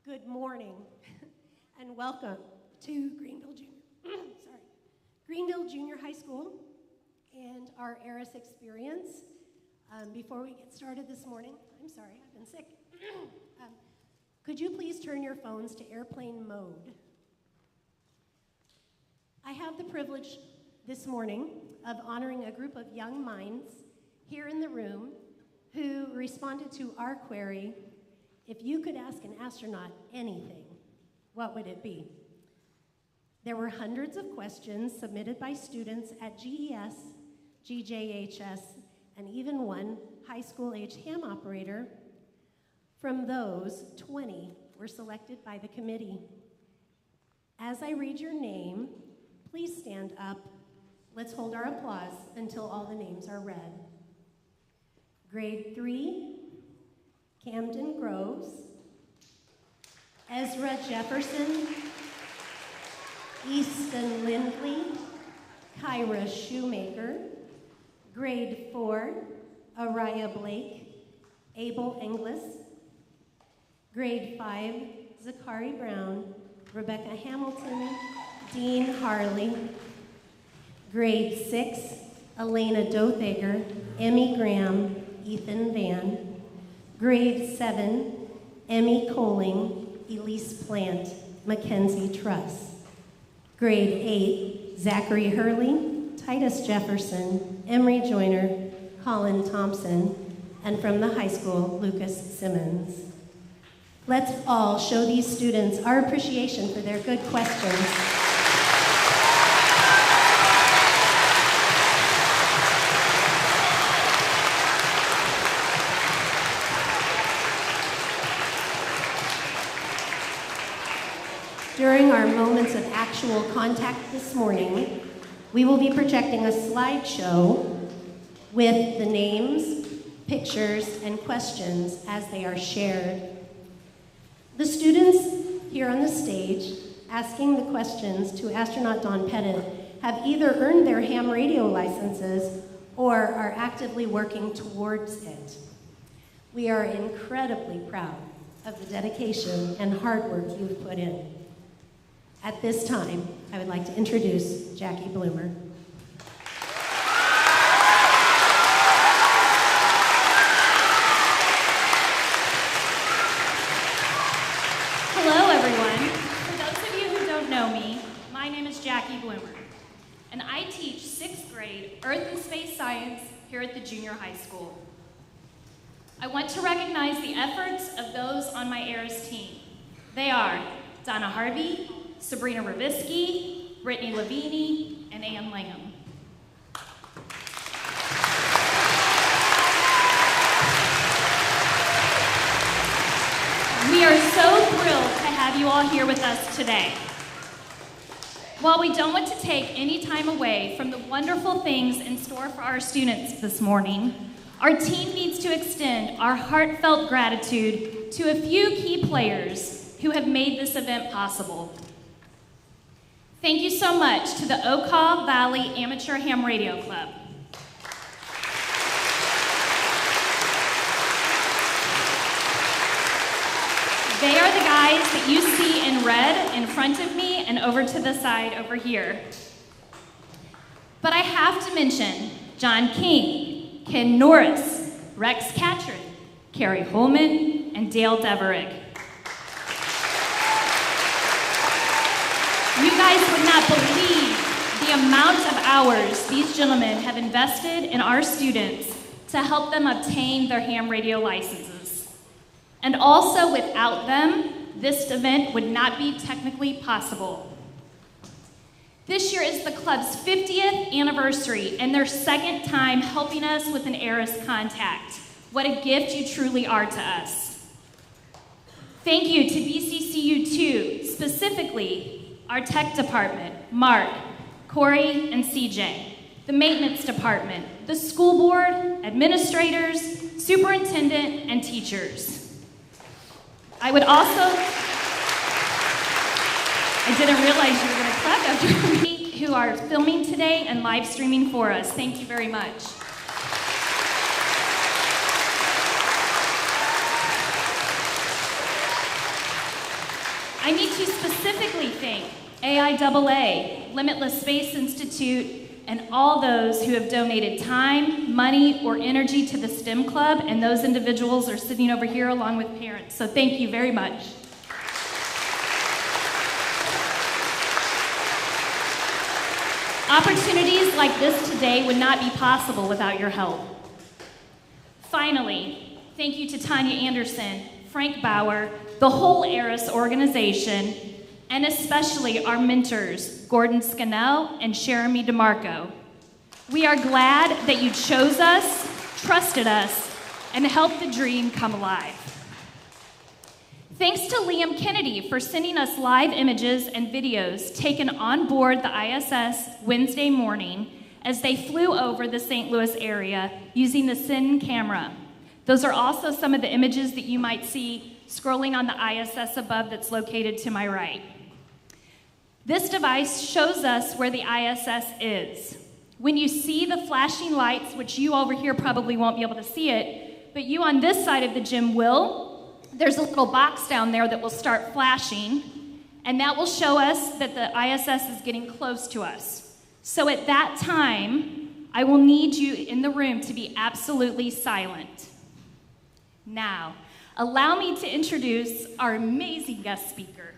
Good morning, and welcome to Greenville Junior High School and our ARIS experience. Before we get started this morning, I'm sorry, I've been sick. Could you please turn your phones to airplane mode? I have the privilege this morning of honoring a group of young minds here in the room who responded to our query, if you could ask an astronaut anything, what would it be? There were hundreds of questions submitted by students at GES, GJHS, and even one high school-age ham operator. From those, 20 were selected by the committee. As I read your name, please stand up. Let's hold our applause until all the names are read. Grade 3, Camden Groves, Ezra Jefferson, Easton Lindley, Kyra Shoemaker. Grade 4, Araya Blake, Abel Inglis. Grade 5, Zachary Brown, Rebecca Hamilton, Dean Harley. Grade 6, Elena Dothager, Emmy Graham, Ethan Van. Grade 7, Emmy Coling, Elise Plant, Mackenzie Truss. Grade 8, Zachary Hurley, Titus Jefferson, Emery Joyner, Colin Thompson, and from the high school, Lucas Simmons. Let's all show these students our appreciation for their good questions. During our moments of actual contact this morning, we will be projecting a slideshow with the names, pictures, and questions as they are shared. The students here on the stage asking the questions to astronaut Don Pettit have either earned their ham radio licenses or are actively working towards it. We are incredibly proud of the dedication and hard work you've put in. At this time, I would like to introduce Jackie Bloomer. Hello, everyone. For those of you who don't know me, my name is Jackie Bloomer, and I teach 6th grade Earth and Space Science here at the junior high school. I want to recognize the efforts of those on my ARIS team. They are Donna Harvey, Sabrina Ravisky, Brittany Lavini, and Ann Langham. We are so thrilled to have you all here with us today. While we don't want to take any time away from the wonderful things in store for our students this morning, our team needs to extend our heartfelt gratitude to a few key players who have made this event possible. Thank you so much to the Okaw Valley Amateur Ham Radio Club. They are the guys that you see in red in front of me and over to the side over here. But I have to mention John King, Ken Norris, Rex Catron, Carrie Holman, and Dale Deverick. You guys would not believe the amount of hours these gentlemen have invested in our students to help them obtain their ham radio licenses. And also, without them, this event would not be technically possible. This year is the club's 50th anniversary and their 2nd time helping us with an ARIS contact. What a gift you truly are to us. Thank you to BCCU2, specifically our tech department, Mark, Corey, and CJ, the maintenance department, the school board, administrators, superintendent, and teachers. I didn't realize you were going to clap after me, who are filming today and live streaming for us. Thank you very much. I need to specifically thank AIAA, Limitless Space Institute, and all those who have donated time, money, or energy to the STEM Club, and those individuals are sitting over here along with parents. So thank you very much. Opportunities like this today would not be possible without your help. Finally, thank you to Tanya Anderson, Frank Bauer, the whole ARIS organization, and especially our mentors, Gordon Scannell and Jeremy DeMarco. We are glad that you chose us, trusted us, and helped the dream come alive. Thanks to Liam Kennedy for sending us live images and videos taken on board the ISS Wednesday morning as they flew over the St. Louis area using the SIN camera. Those are also some of the images that you might see scrolling on the ISS above that's located to my right. This device shows us where the ISS is. When you see the flashing lights, which you over here probably won't be able to see it, but you on this side of the gym will, there's a little box down there that will start flashing, and that will show us that the ISS is getting close to us. So at that time, I will need you in the room to be absolutely silent. Now, allow me to introduce our amazing guest speaker.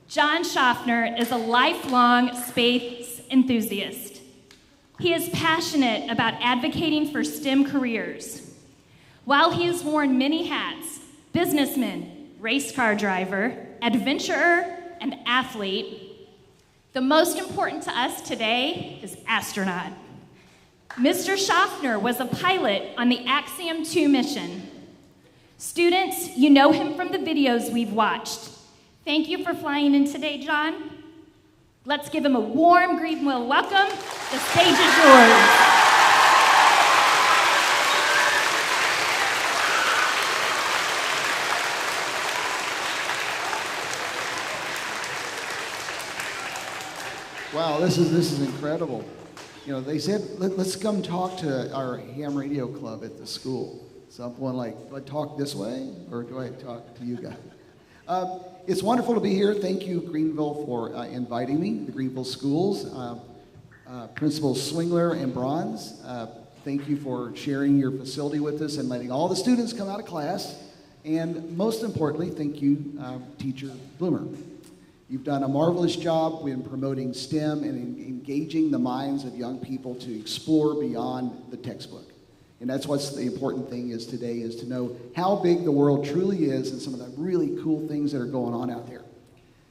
John Schaffner is a lifelong space enthusiast. He is passionate about advocating for STEM careers. While he has worn many hats, businessman, race car driver, adventurer, and athlete, the most important to us today is astronaut. Mr. Schaffner was a pilot on the Axiom 2 mission. Students, you know him from the videos we've watched. Thank you for flying in today, John. Let's give him a warm Greenville welcome. The stage is yours. Wow, this is incredible. You know, they said, let's come talk to our ham radio club at the school. So I'm going like, do I talk this way or do I talk to you guys? It's wonderful to be here. Thank you, Greenville, for inviting me, the Greenville schools. Principals Swingler and Bronze, thank you for sharing your facility with us and letting all the students come out of class. And most importantly, thank you, Teacher Bloomer. You've done a marvelous job in promoting STEM and engaging the minds of young people to explore beyond the textbook. And that's what's the important thing is today, is to know how big the world truly is and some of the really cool things that are going on out there.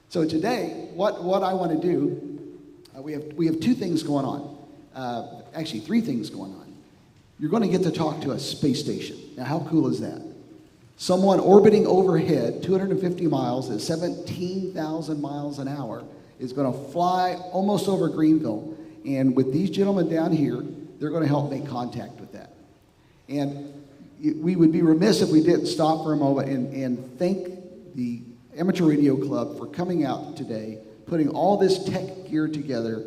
So today, what I want to do, we have 2 things going on. Actually, 3 things going on. You're going to get to talk to a space station. Now, how cool is that? Someone orbiting overhead 250 miles at 17,000 miles an hour is going to fly almost over Greenville. And with these gentlemen down here, they're going to help make contact with that. And we would be remiss if we didn't stop for a moment and thank the Amateur Radio Club for coming out today, putting all this tech gear together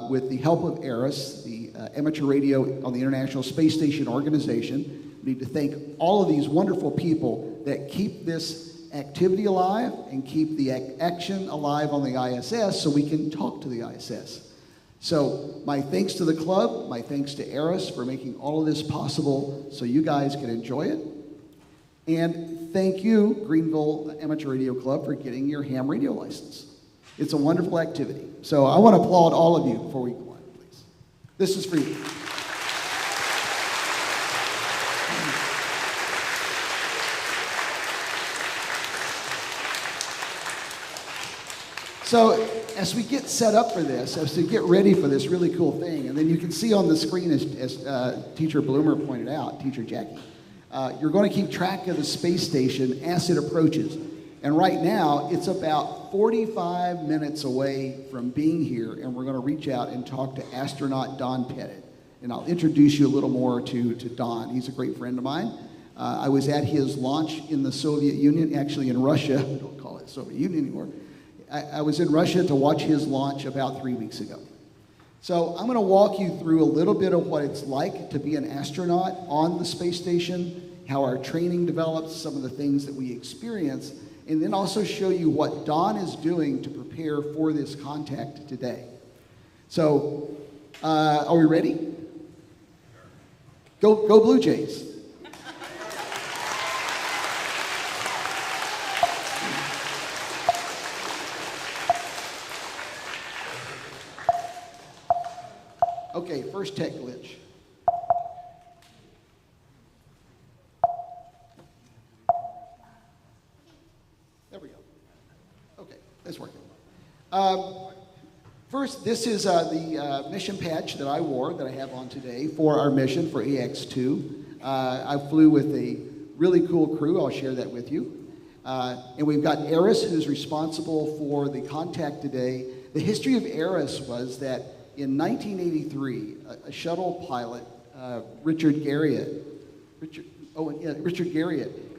with the help of ARIS, the Amateur Radio on the International Space Station Organization. We need to thank all of these wonderful people that keep this activity alive and keep the action alive on the ISS so we can talk to the ISS. So my thanks to the club, my thanks to ARIS for making all of this possible so you guys can enjoy it. And thank you, Greenville Amateur Radio Club, for getting your ham radio license. It's a wonderful activity. So I want to applaud all of you before we go on, please. This is for you. So as we get set up for this, as we get ready for this really cool thing, and then you can see on the screen, as Teacher Bloomer pointed out, Teacher Jackie, you're going to keep track of the space station as it approaches. And right now, it's about 45 minutes away from being here, and we're going to reach out and talk to astronaut Don Pettit. And I'll introduce you a little more to Don. He's a great friend of mine. I was at his launch in the Soviet Union, actually in Russia. We don't call it Soviet Union anymore. I was in Russia to watch his launch about 3 weeks ago. So I'm going to walk you through a little bit of what it's like to be an astronaut on the space station, how our training develops, some of the things that we experience, and then also show you what Don is doing to prepare for this contact today. So, are we ready? Go Blue Jays. Okay, first tech glitch. There we go. Okay, that's working. First, this is the mission patch that I wore, that I have on today for our mission for AX2. I flew with a really cool crew. I'll share that with you. And we've got Eris, who's responsible for the contact today. The history of Eris was that in 1983, a shuttle pilot, Richard Garriott,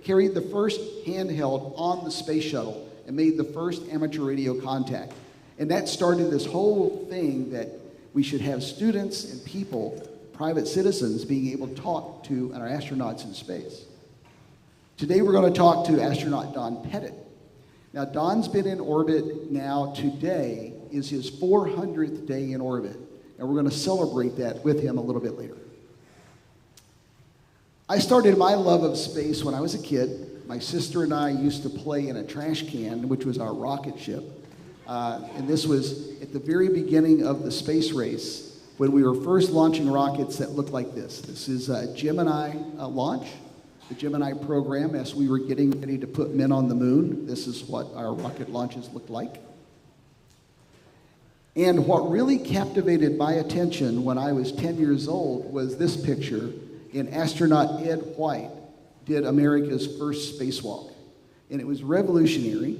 carried the first handheld on the space shuttle and made the first amateur radio contact. And that started this whole thing that we should have students and people, private citizens, being able to talk to our astronauts in space. Today we're going to talk to astronaut Don Pettit. Now, Don's been in orbit now. Today is his 400th day in orbit, and we're going to celebrate that with him a little bit later. I started my love of space when I was a kid. My sister and I used to play in a trash can, which was our rocket ship. And this was at the very beginning of the space race when we were first launching rockets that looked like this. This is a Gemini launch. The Gemini program, as we were getting ready to put men on the moon, this is what our rocket launches looked like. And what really captivated my attention when I was 10 years old was this picture. And astronaut Ed White did America's first spacewalk. And it was revolutionary.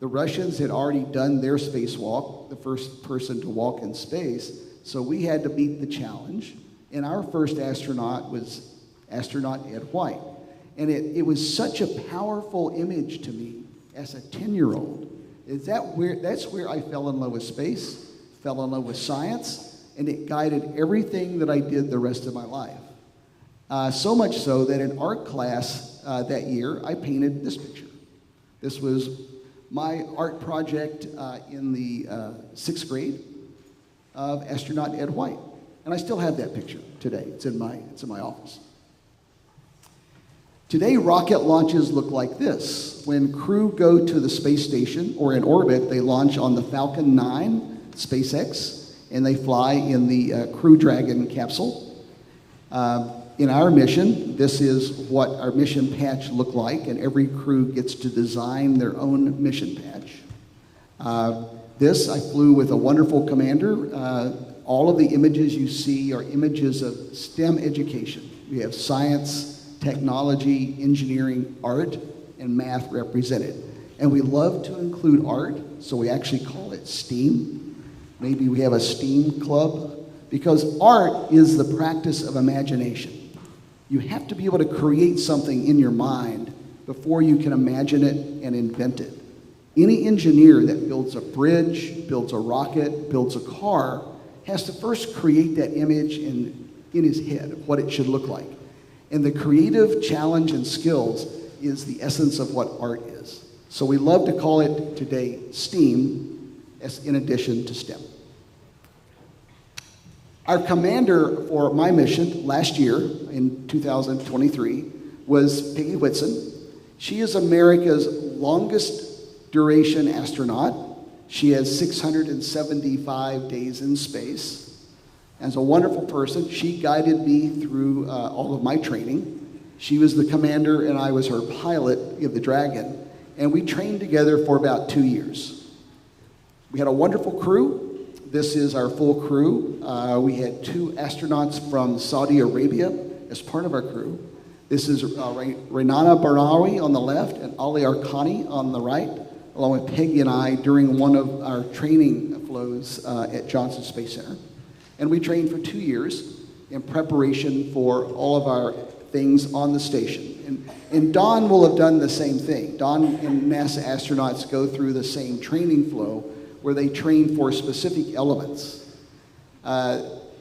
The Russians had already done their spacewalk, the first person to walk in space, so we had to beat the challenge. And our first astronaut was astronaut Ed White. And it was such a powerful image to me as a 10-year-old. That's where I fell in love with space, fell in love with science, and it guided everything that I did the rest of my life. So much so that in art class that year, I painted this picture. This was my art project in the 6th grade of astronaut Ed White. And I still have that picture today. It's in my office. Today, rocket launches look like this. When crew go to the space station or in orbit, they launch on the Falcon 9 SpaceX, and they fly in the Crew Dragon capsule. In our mission, this is what our mission patch looked like, and every crew gets to design their own mission patch. I flew with a wonderful commander. All of the images you see are images of STEM education. We have science, technology, engineering, art, and math represented. And we love to include art, so we actually call it STEAM. Maybe we have a STEAM club, because art is the practice of imagination. You have to be able to create something in your mind before you can imagine it and invent it. Any engineer that builds a bridge, builds a rocket, builds a car, has to first create that image in his head of what it should look like. And the creative challenge and skills is the essence of what art is. So we love to call it today STEAM, in addition to STEM. Our commander for my mission last year, in 2023, was Peggy Whitson. She is America's longest duration astronaut. She has 675 days in space. As a wonderful person, she guided me through all of my training. She was the commander and I was her pilot of the Dragon. And we trained together for about 2 years. We had a wonderful crew. This is our full crew. We had 2 astronauts from Saudi Arabia as part of our crew. This is Renana Barawi on the left and Ali Arkhani on the right, along with Peggy and I during one of our training flows at Johnson Space Center. And we trained for 2 years in preparation for all of our things on the station. And Don will have done the same thing. Don and NASA astronauts go through the same training flow where they train for specific elements.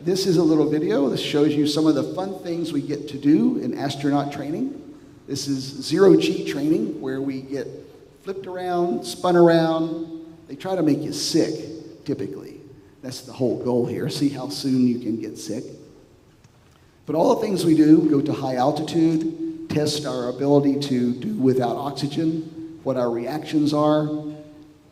This is a little video. This shows you some of the fun things we get to do in astronaut training. This is 0G training, where we get flipped around, spun around. They try to make you sick, typically. That's the whole goal here. See how soon you can get sick. But all the things we do, go to high altitude, test our ability to do without oxygen, what our reactions are,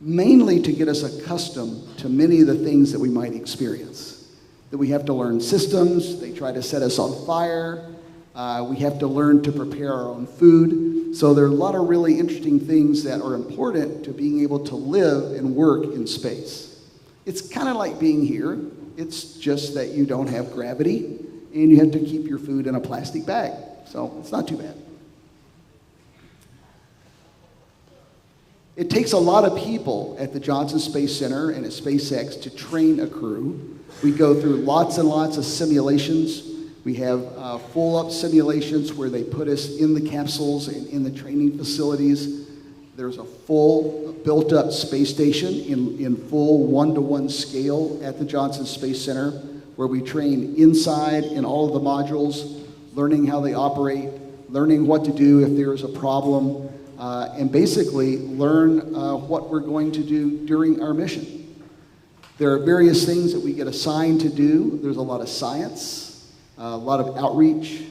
mainly to get us accustomed to many of the things that we might experience. That we have to learn systems, they try to set us on fire, we have to learn to prepare our own food. So there are a lot of really interesting things that are important to being able to live and work in space. It's kind of like being here, it's just that you don't have gravity and you have to keep your food in a plastic bag. So it's not too bad. It takes a lot of people at the Johnson Space Center and at SpaceX to train a crew. We go through lots and lots of simulations. We have full-up simulations where they put us in the capsules and in the training facilities. There's a full built-up space station in full one-to-one scale at the Johnson Space Center where we train inside in all of the modules, learning how they operate, learning what to do if there is a problem, and basically learn what we're going to do during our mission. There are various things that we get assigned to do. There's a lot of science, a lot of outreach,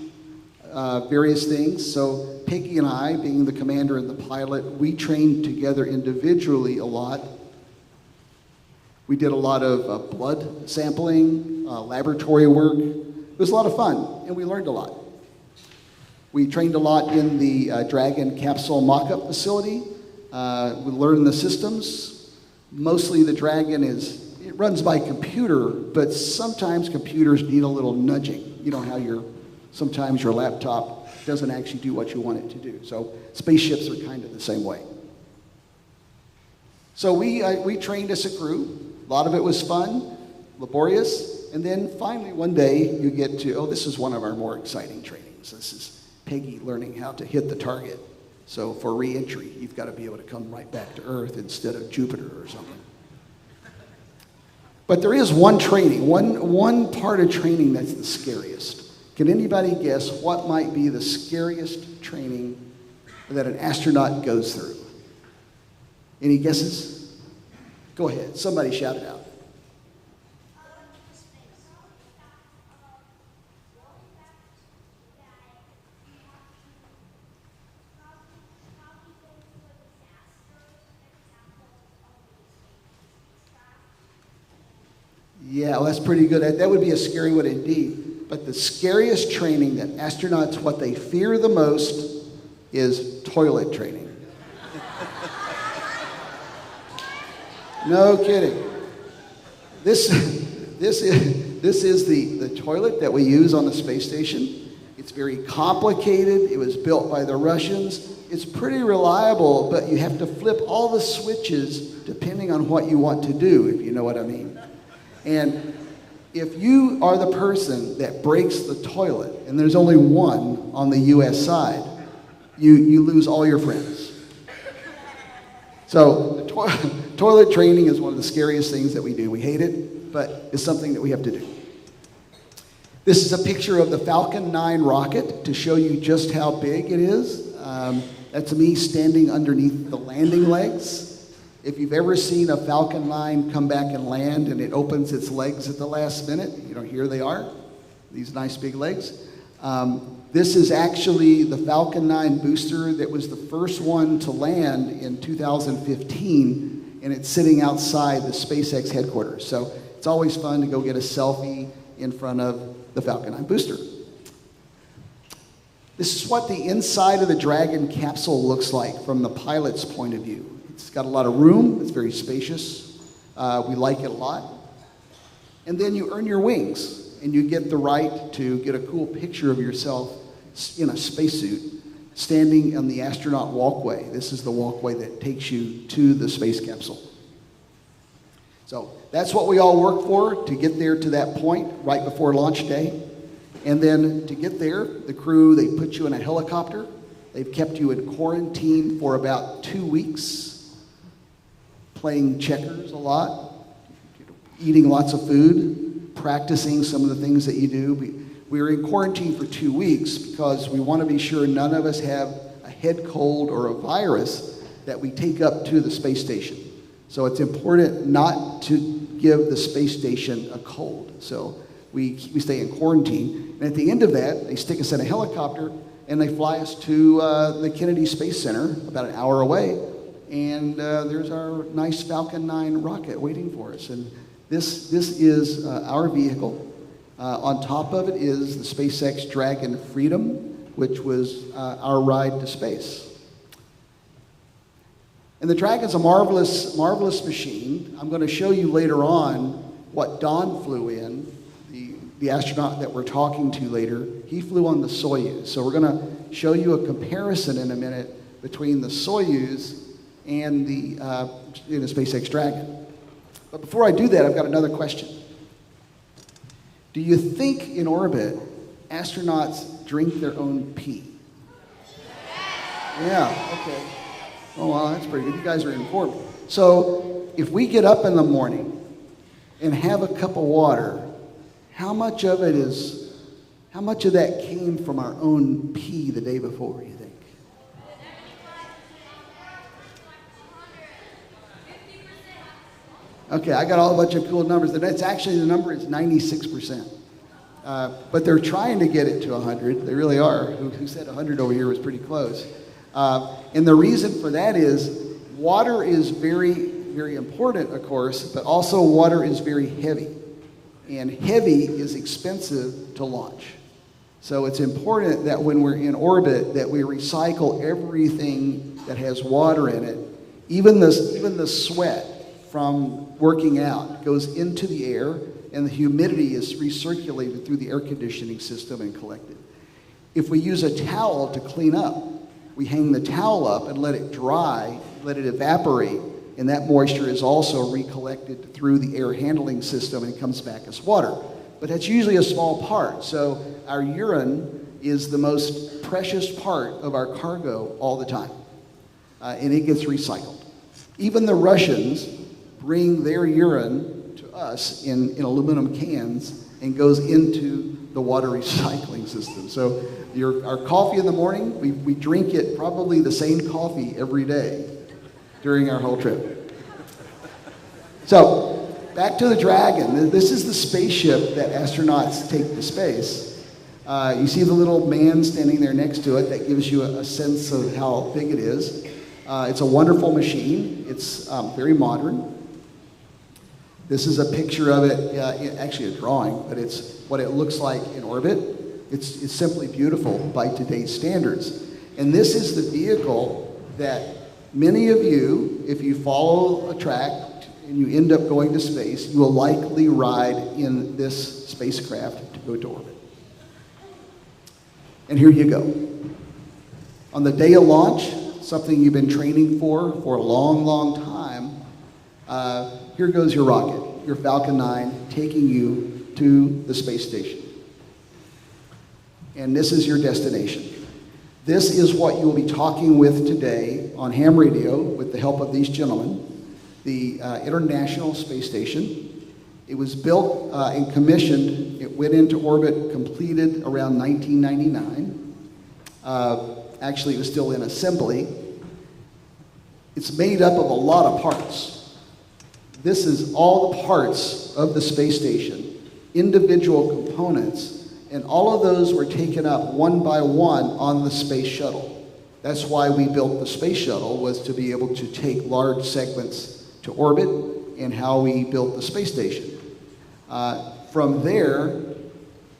various things. So Peggy and I, being the commander and the pilot, we trained together individually a lot. We did a lot of blood sampling, laboratory work. It was a lot of fun, and we learned a lot. We trained a lot in the Dragon capsule mock-up facility. We learned the systems. Mostly the Dragon it runs by computer, but sometimes computers need a little nudging. You know how sometimes your laptop doesn't actually do what you want it to do. So spaceships are kind of the same way. So we trained as a crew. A lot of it was fun, laborious, and then finally one day you get to, this is one of our more exciting trainings. This is Peggy learning how to hit the target. So for re-entry, you've got to be able to come right back to Earth instead of Jupiter or something. But there is one training, one part of training that's the scariest. Can anybody guess what might be the scariest training that an astronaut goes through? Any guesses? Go ahead, somebody shout it out. Yeah, well, that's pretty good. That would be a scary one indeed. But the scariest training that astronauts, what they fear the most is toilet training. No kidding. This is the toilet that we use on the space station. It's very complicated. It was built by the Russians. It's pretty reliable, but you have to flip all the switches depending on what you want to do, if you know what I mean. And if you are the person that breaks the toilet, and there's only one on the U.S. side, you lose all your friends. So the toilet training is one of the scariest things that we do. We hate it, but it's something that we have to do. This is a picture of the Falcon 9 rocket to show you just how big it is. That's me standing underneath the landing legs. If you've ever seen a Falcon 9 come back and land and it opens its legs at the last minute, here they are, these nice big legs. This is actually the Falcon 9 booster that was the first one to land in 2015, and it's sitting outside the SpaceX headquarters. So it's always fun to go get a selfie in front of the Falcon 9 booster. This is what the inside of the Dragon capsule looks like from the pilot's point of view. It's got a lot of room, it's very spacious, we like it a lot. And then you earn your wings, and you get the right to get a cool picture of yourself in a spacesuit standing on the astronaut walkway. This is the walkway that takes you to the space capsule. So that's what we all work for, to get there to that point right before launch day. And then to get there, the crew, they put you in a helicopter. They've kept you in quarantine for about 2 weeks, playing checkers a lot, eating lots of food, practicing some of the things that you do. We were in quarantine for 2 weeks because we want to be sure none of us have a head cold or a virus that we take up to the space station. So it's important not to give the space station a cold. So we stay in quarantine. And at the end of that, they stick us in a helicopter and they fly us to the Kennedy Space Center, about an hour away. And there's our nice Falcon 9 rocket waiting for us. And this is our vehicle. On top of it is the SpaceX Dragon Freedom, which was our ride to space. And the Dragon's a marvelous, marvelous machine. I'm going to show you later on what Don flew in, the astronaut that we're talking to later. He flew on the Soyuz. So we're going to show you a comparison in a minute between the Soyuz and the SpaceX Dragon. But before I do that, I've got another question. Do you think in orbit, astronauts drink their own pee? Yeah, okay. Oh, well, that's pretty good. You guys are informed. So if we get up in the morning and have a cup of water, how much of that came from our own pee the day before, you think? Okay, I got a bunch of cool numbers. That's actually, the number is 96%. But they're trying to get it to 100. They really are. Who said 100 over here was pretty close. And the reason for that is water is very, very important, of course, but also water is very heavy. And heavy is expensive to launch. So it's important that when we're in orbit that we recycle everything that has water in it. Even the sweat from working out goes into the air, and the humidity is recirculated through the air conditioning system and collected. If we use a towel to clean up, we hang the towel up and let it dry, let it evaporate, and that moisture is also recollected through the air handling system and comes back as water. But that's usually a small part. So our urine is the most precious part of our cargo all the time, and it gets recycled. Even the Russians bring their urine to us in aluminum cans and goes into the water recycling system. So our coffee in the morning, we drink it probably the same coffee every day during our whole trip. So back to the Dragon. This is the spaceship that astronauts take to space. You see the little man standing there next to it. That gives you a sense of how big it is. It's a wonderful machine. It's very modern. This is a picture of it, actually a drawing, but it's what it looks like in orbit. It's simply beautiful by today's standards. And this is the vehicle that many of you, if you follow a track and you end up going to space, you will likely ride in this spacecraft to go to orbit. And here you go. On the day of launch, something you've been training for a long, long time, here goes your rocket, your Falcon 9, taking you to the space station. And this is your destination. This is what you will be talking with today on ham radio with the help of these gentlemen, the International Space Station. It was built and commissioned. It went into orbit, completed around 1999. Actually, it was still in assembly. It's made up of a lot of parts. This is all the parts of the space station, individual components, and all of those were taken up one by one on the space shuttle. That's why we built the space shuttle, was to be able to take large segments to orbit, and how we built the space station. From there,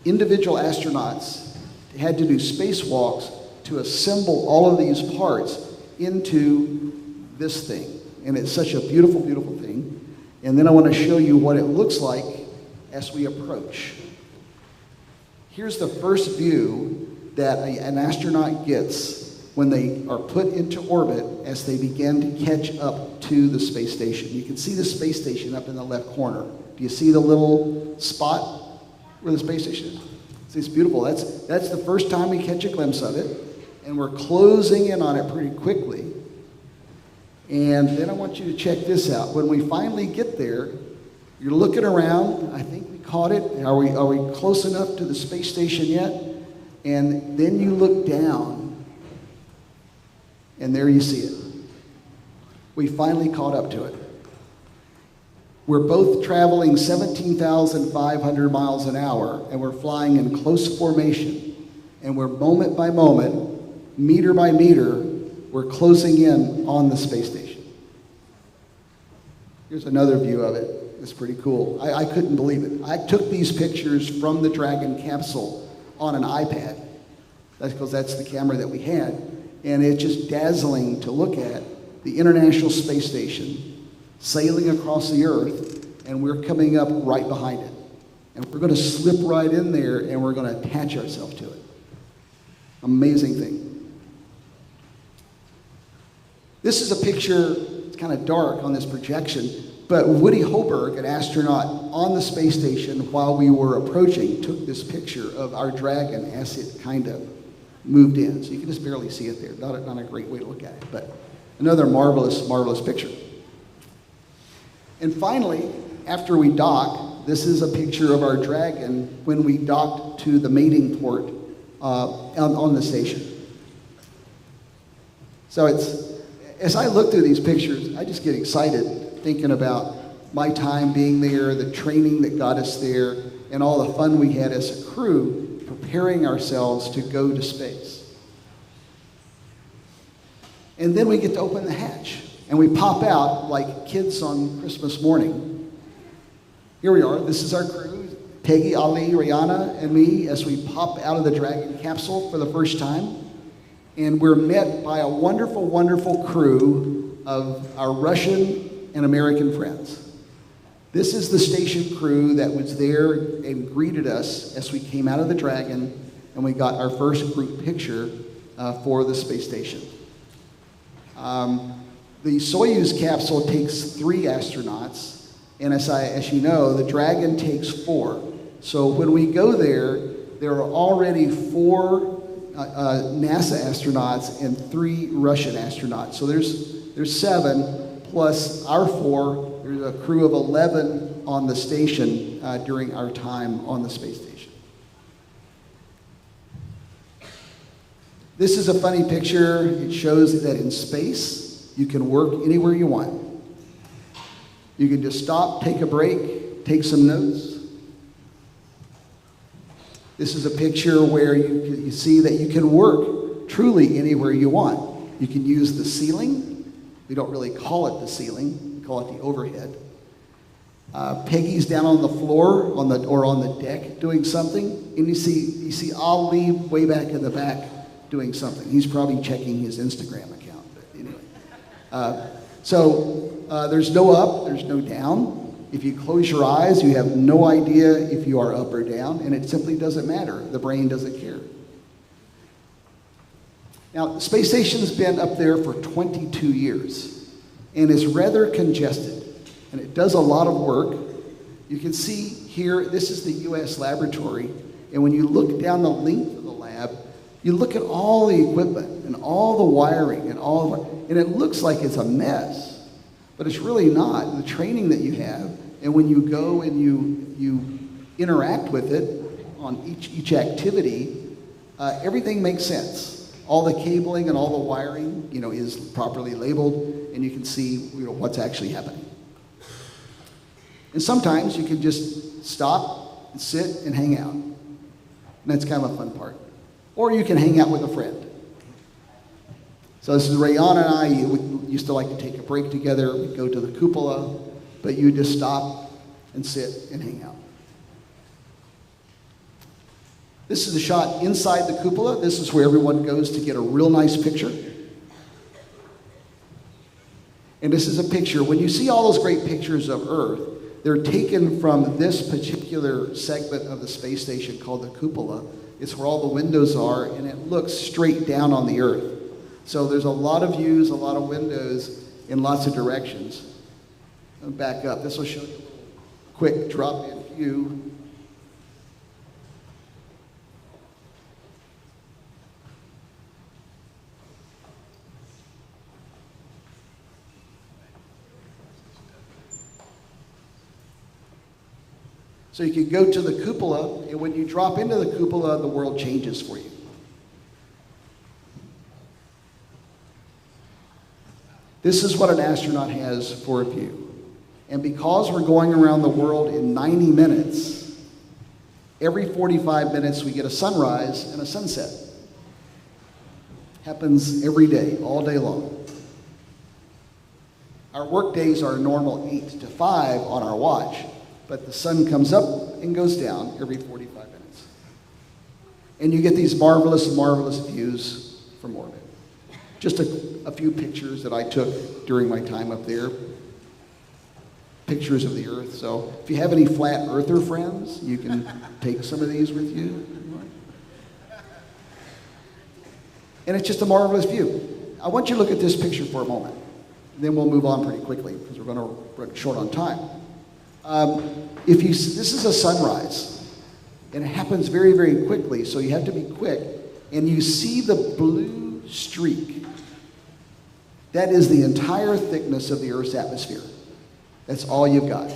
individual astronauts had to do spacewalks to assemble all of these parts into this thing. And it's such a beautiful, beautiful thing. And then I want to show you what it looks like as we approach. Here's the first view that an astronaut gets when they are put into orbit as they begin to catch up to the space station. You can see the space station up in the left corner. Do you see the little spot where the space station is? See, it's beautiful. That's the first time we catch a glimpse of it, and we're closing in on it pretty quickly. And then I want you to check this out. When we finally get there, you're looking around. I think we caught it. Are we close enough to the space station yet? And then you look down, and there you see it. we finally caught up to it. We're both traveling 17,500 miles an hour, and we're flying in close formation, and we're moment by moment, meter by meter, we're closing in on the space station. Here's another view of it. It's pretty cool. I couldn't believe it. I took these pictures from the Dragon capsule on an iPad. That's because that's the camera that we had. And it's just dazzling to look at the International Space Station sailing across the Earth, and we're coming up right behind it. And we're going to slip right in there, and we're going to attach ourselves to it. Amazing thing. This is a picture, it's kind of dark on this projection, but Woody Hoberg, an astronaut on the space station while we were approaching, took this picture of our Dragon as it kind of moved in. So you can just barely see it there. Not a great way to look at it, but another marvelous, marvelous picture. And finally, after we dock, this is a picture of our Dragon when we docked to the mating port on the station. So as I look through these pictures, I just get excited thinking about my time being there, the training that got us there, and all the fun we had as a crew preparing ourselves to go to space. And then we get to open the hatch, and we pop out like kids on Christmas morning. Here we are. This is our crew, Peggy, Ali, Rihanna, and me, as we pop out of the Dragon capsule for the first time. And we're met by a wonderful, wonderful crew of our Russian and American friends. This is the station crew that was there and greeted us as we came out of the Dragon, and we got our first group picture for the space station. The Soyuz capsule takes 3 astronauts, and as you know, the Dragon takes 4. So when we go there, there are already 4 NASA astronauts and 3 Russian astronauts. So there's 7 plus our 4. There's a crew of 11 on the station during our time on the space station. This is a funny picture. It shows that in space, you can work anywhere you want. You can just stop, take a break, take some notes. This is a picture where you see that you can work truly anywhere you want. You can use the ceiling. We don't really call it the ceiling. We call it the overhead. Peggy's down on the floor on the deck doing something, and you see Ali way back in the back doing something. He's probably checking his Instagram account. But anyway, there's no up, there's no down. If you close your eyes, you have no idea if you are up or down, and it simply doesn't matter. The brain doesn't care. Now, the space station's been up there for 22 years, and is rather congested, and it does a lot of work. You can see here, this is the U.S. laboratory, and when you look down the length of the lab, you look at all the equipment and all the wiring and it looks like it's a mess, but it's really not. The training that you have, and when you go and you interact with it on each activity, everything makes sense. All the cabling and all the wiring, is properly labeled, and you can see, what's actually happening. And sometimes you can just stop and sit and hang out, and that's kind of a fun part. Or you can hang out with a friend. So this is Rihanna and I. We used to like to take a break together. We'd go to the cupola, but you just stop and sit and hang out. This is a shot inside the cupola. This is where everyone goes to get a real nice picture. And this is a picture. When you see all those great pictures of Earth, they're taken from this particular segment of the space station called the cupola. It's where all the windows are, and it looks straight down on the Earth. So there's a lot of views, a lot of windows in lots of directions. I'll back up. This will show you a quick drop-in view. So you can go to the cupola, and when you drop into the cupola, the world changes for you. This is what an astronaut has for a view. And because we're going around the world in 90 minutes, every 45 minutes we get a sunrise and a sunset. Happens every day, all day long. Our work days are normal 8 to 5 on our watch, but the sun comes up and goes down every 45 minutes. And you get these marvelous, marvelous views from orbit. Just a few pictures that I took during my time up there. Pictures of the Earth. So if you have any flat earther friends, you can take some of these with you. And it's just a marvelous view. I want you to look at this picture for a moment. Then we'll move on pretty quickly because we're going to run short on time. This is a sunrise, and it happens very, very quickly, so you have to be quick. And you see the blue streak. That is the entire thickness of the Earth's atmosphere. That's all you've got.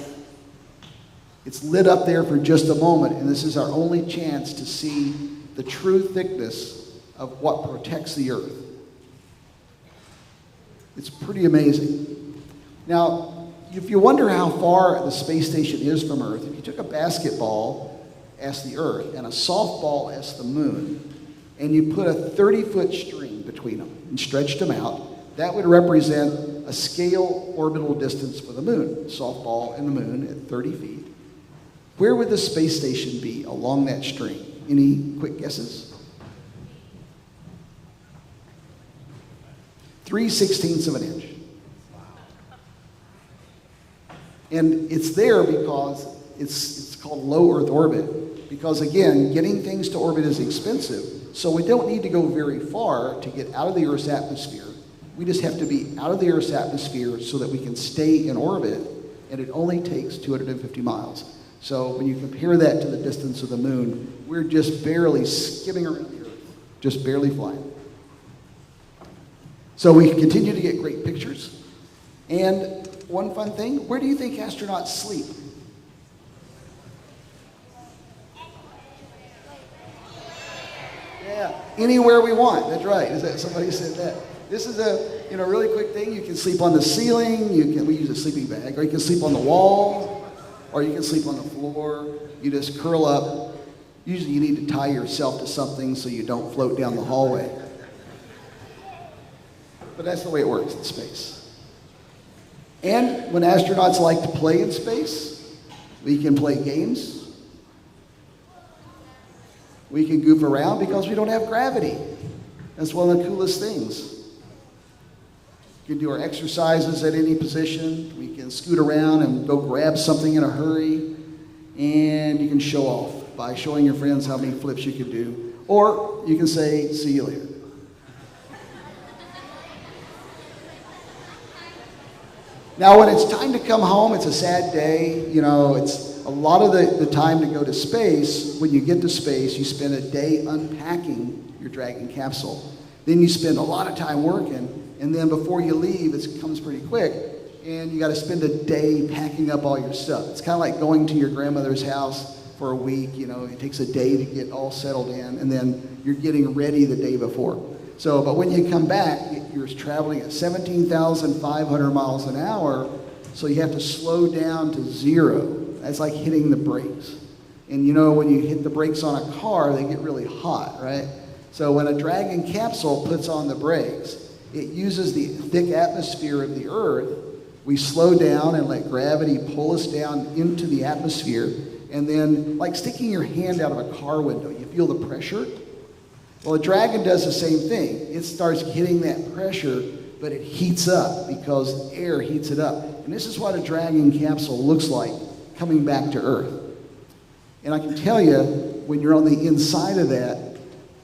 It's lit up there for just a moment, and this is our only chance to see the true thickness of what protects the Earth. It's pretty amazing. Now, if you wonder how far the space station is from Earth, if you took a basketball, as the Earth, and a softball, as the moon, and you put a 30-foot string between them and stretched them out, that would represent a scale orbital distance for the moon, softball and the moon at 30 feet. Where would the space station be along that string? Any quick guesses? 3/16 of an inch. And it's there because it's called low Earth orbit, because again, getting things to orbit is expensive, so we don't need to go very far to get out of the Earth's atmosphere. We just have to be out of the Earth's atmosphere so that we can stay in orbit, and it only takes 250 miles. So when you compare that to the distance of the moon, we're just barely skimming around the Earth, just barely flying. So we continue to get great pictures. And one fun thing, where do you think astronauts sleep? Yeah, anywhere we want. That's right. Is that somebody said that? This is a really quick thing. You can sleep on the ceiling. We use a sleeping bag, or you can sleep on the wall, or you can sleep on the floor. You just curl up. Usually, you need to tie yourself to something so you don't float down the hallway. But that's the way it works in space. And when astronauts like to play in space, we can play games. We can goof around because we don't have gravity. That's one of the coolest things. We can do our exercises at any position. We can scoot around and go grab something in a hurry. And you can show off by showing your friends how many flips you can do. Or you can say, see you later. Now, when it's time to come home, it's a sad day. It's a lot of the time to go to space. When you get to space, you spend a day unpacking your Dragon capsule. Then you spend a lot of time working, and then before you leave, it comes pretty quick, and you got to spend a day packing up all your stuff. It's kind of like going to your grandmother's house for a week. It takes a day to get all settled in, and then you're getting ready the day before. But when you come back, you're traveling at 17,500 miles an hour, so you have to slow down to 0. That's like hitting the brakes. And when you hit the brakes on a car, they get really hot, right? So when a Dragon capsule puts on the brakes, it uses the thick atmosphere of the Earth. We slow down and let gravity pull us down into the atmosphere. And then, like sticking your hand out of a car window, you feel the pressure. Well, a Dragon does the same thing. It starts hitting that pressure, but it heats up because air heats it up. And this is what a Dragon capsule looks like coming back to Earth. And I can tell you, when you're on the inside of that,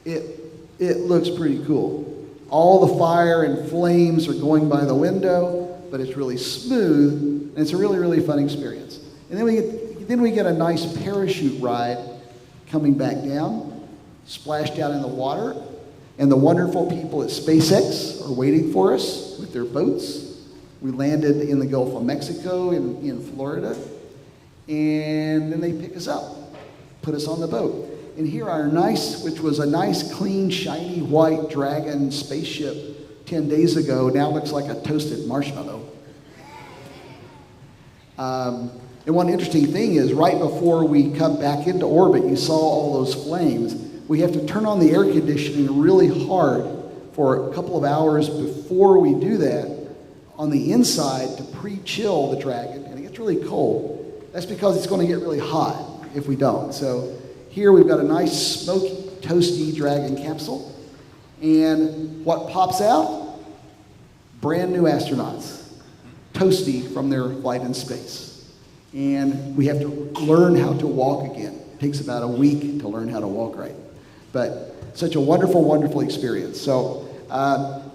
it looks pretty cool. All the fire and flames are going by the window, but it's really smooth, and it's a really, really fun experience. And then we get a nice parachute ride coming back down, splash down in the water, and the wonderful people at SpaceX are waiting for us with their boats. We landed in the Gulf of Mexico in Florida, and then they pick us up, put us on the boat. And here which was a nice, clean, shiny, white Dragon spaceship 10 days ago now looks like a toasted marshmallow. And one interesting thing is right before we come back into orbit, you saw all those flames. We have to turn on the air conditioning really hard for a couple of hours before we do that on the inside to pre-chill the Dragon, and it gets really cold. That's because it's going to get really hot if we don't. So here we've got a nice smoky, toasty Dragon capsule, and what pops out? Brand new astronauts, toasty from their flight in space. And we have to learn how to walk again. It takes about a week to learn how to walk right. But such a wonderful, wonderful experience. So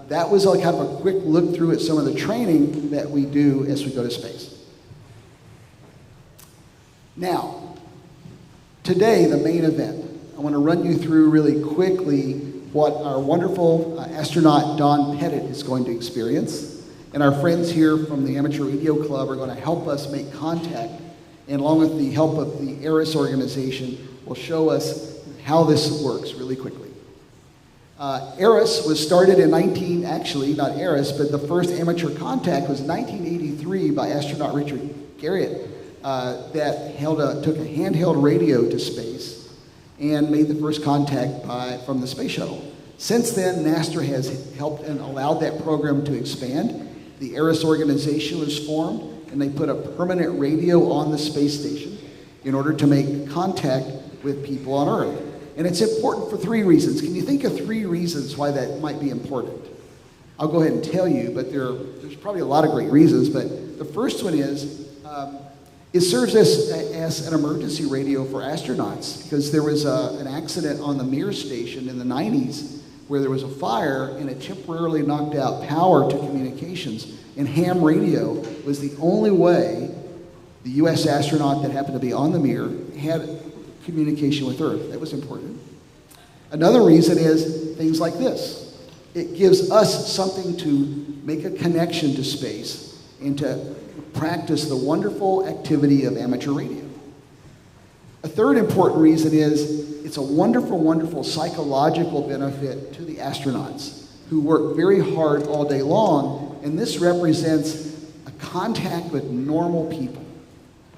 that was kind of a quick look through at some of the training that we do as we go to space. Now, today, the main event. I want to run you through really quickly what our wonderful astronaut Don Pettit is going to experience. And our friends here from the Amateur Radio Club are going to help us make contact, and along with the help of the ARIS organization, will show us how this works really quickly. ARIS was started in actually not ARIS, but the first amateur contact was in 1983 by astronaut Richard Garriott that took a handheld radio to space and made the first contact from the space shuttle. Since then, NASA has helped and allowed that program to expand. The ARIS organization was formed, and they put a permanent radio on the space station in order to make contact with people on Earth. And it's important for 3 reasons. Can you think of 3 reasons why that might be important? I'll go ahead and tell you, but there's probably a lot of great reasons. But the first one is it serves as an emergency radio for astronauts, because there was an accident on the Mir station in the 90s where there was a fire and it temporarily knocked out power to communications. And ham radio was the only way the U.S. astronaut that happened to be on the Mir had communication with Earth. That was important. Another reason is things like this. It gives us something to make a connection to space and to practice the wonderful activity of amateur radio. A third important reason is it's a wonderful, wonderful psychological benefit to the astronauts who work very hard all day long, and this represents a contact with normal people.